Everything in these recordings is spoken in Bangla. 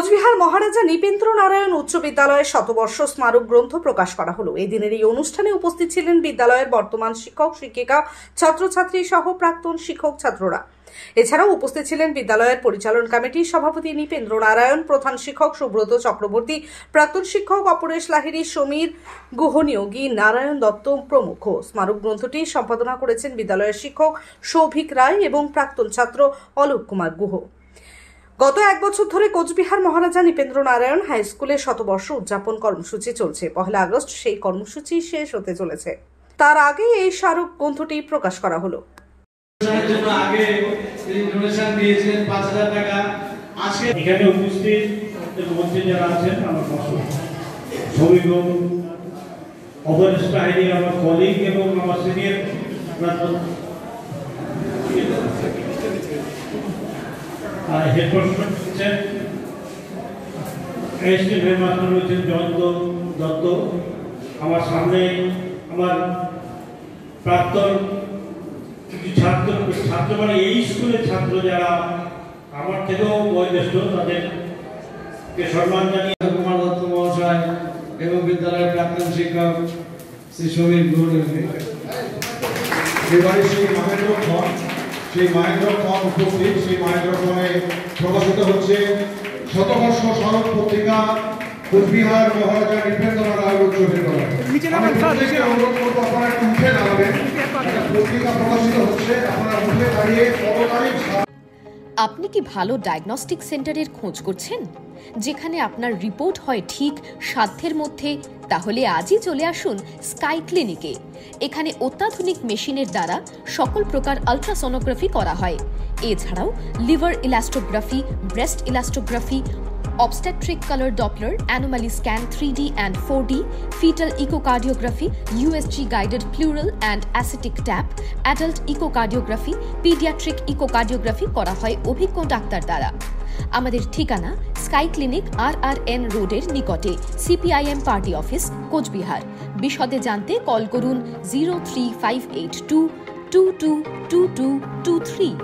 কোচবিহার মহারাজা নৃপেন্দ্র নারায়ণ উচ্চ বিদ্যালয়ের শতবর্ষ স্মারক গ্রন্থ প্রকাশ করা হলো। এই দিনের এই অনুষ্ঠানে উপস্থিত ছিলেন বিদ্যালয়ের বর্তমান শিক্ষক শিক্ষিকা ছাত্রছাত্রী সহ প্রাক্তন শিক্ষক ছাত্ররা। এছাড়াও উপস্থিত ছিলেন বিদ্যালয়ের পরিচালন কমিটির সভাপতি নৃপেন্দ্র নারায়ণ, প্রধান শিক্ষক সুব্রত চক্রবর্তী, প্রাক্তন শিক্ষক অপরেশ লাহিড়ী, সমীর গুহনিয়োগী, নারায়ণ দত্ত প্রমুখ। স্মারক গ্রন্থটি সম্পাদনা করেছেন বিদ্যালয়ের শিক্ষক সৌভিক রায় এবং প্রাক্তন ছাত্র অলোক কুমার গুহ। গত এক বছর ধরে কোচবিহার মহারাজা নৃপেন্দ্র নারায়ণ হাই স্কুলের শতবর্ষ উদযাপন কর্মসূচি চলছে। 1 আগস্ট সেই কর্মসূচি শেষ হতে চলেছে। তার আগে এই স্মারক গ্রন্থটি প্রকাশ করা হলো। আগে ডোনেশন দিয়েছেন 5000 টাকা। আজকে এখানে উপস্থিত মন্ত্রী যারা আছেন, আমার সৌভিক, অপরেশ লাহিড়ী, আমার কলিগ এবং আমার সিনিয়র হেডমাস্টার হচ্ছেন, অ্যাসিস্ট্যান্ট হেডমাস্টার হচ্ছেন জয়ন্ত দত্ত। আমার সামনে আমার প্রাক্তন কিছু ছাত্র মানে এই স্কুলের ছাত্র যারা আমার থেকেও বয়োজ্যেষ্ঠ, তাদেরকে সম্মান জানিয়ে কুমার দত্ত মহাশয় এবং বিদ্যালয়ের প্রাক্তন শিক্ষক শ্রী সমীর গুহনিয়োগী। এবারে সেই মাহেন্দ্রক্ষণ উপস্থিত। সেই মাহেন্দ্রক্ষণে প্রকাশিত হচ্ছে শতবর্ষ স্মারক পত্রিকা কোচবিহার মহারাজা নৃপেন্দ্র নারায়ণ উচ্চ বিদ্যালয়। অনুরোধ করবো আপনারা একটু উঠে দাঁড়াবেন। পত্রিকা প্রকাশিত হচ্ছে, আপনারা উঠে দাঁড়িয়ে কত আপনি কি ভালো ডায়াগনস্টিক সেন্টারের খোঁজ করছেন, যেখানে আপনার রিপোর্ট হয় ঠিক সাধ্যের মধ্যে? তাহলে আজই চলে আসুন স্কাই ক্লিনিকে। এখানে অত্যাধুনিক মেশিনের দ্বারা সকল প্রকার আলট্রাসোনোগ্রাফি করা হয়। এছাড়াও liver elastography, breast elastography, obstetric color Doppler, anomaly scan 3D and 4D, fetal echocardiography, USG guided pleural and ascitic tap, adult echocardiography, pediatric echocardiography করা হয় অভিজ্ঞ ডাক্তার দ্বারা। আমাদের ঠিকানা স্কাই ক্লিনিক, RRN রোডের নিকটে, CPIM পার্টি অফিস, কোচবিহার। বিশদে জানতে কল করুন 03582222223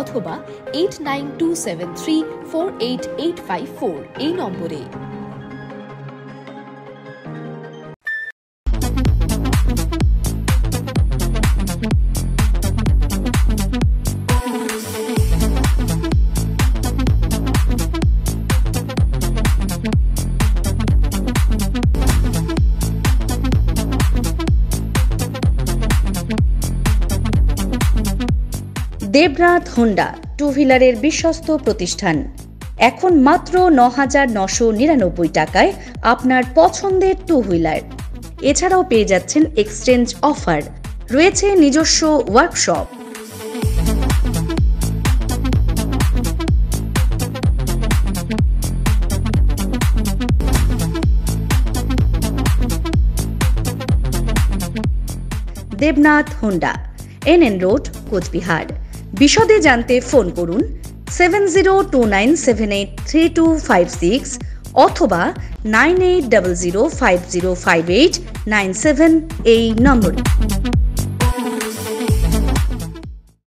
অথবা 8927348854 এই নম্বরে। দেবনাথ হোন্ডা টু হুইলারের বিশ্বস্ত প্রতিষ্ঠান। এখন মাত্র ৯,৯৯৯ টাকায় আপনার পছন্দের টু হুইলার। এছাড়াও পেয়ে যাচ্ছেন এক্সচেঞ্জ অফার, রয়েছে নিজস্ব workshop. Debnath Honda, NN road, Cooch Behar. বিশদে জানতে ফোন করুন 7029783256 অথবা 9800505897 এই নম্বরে।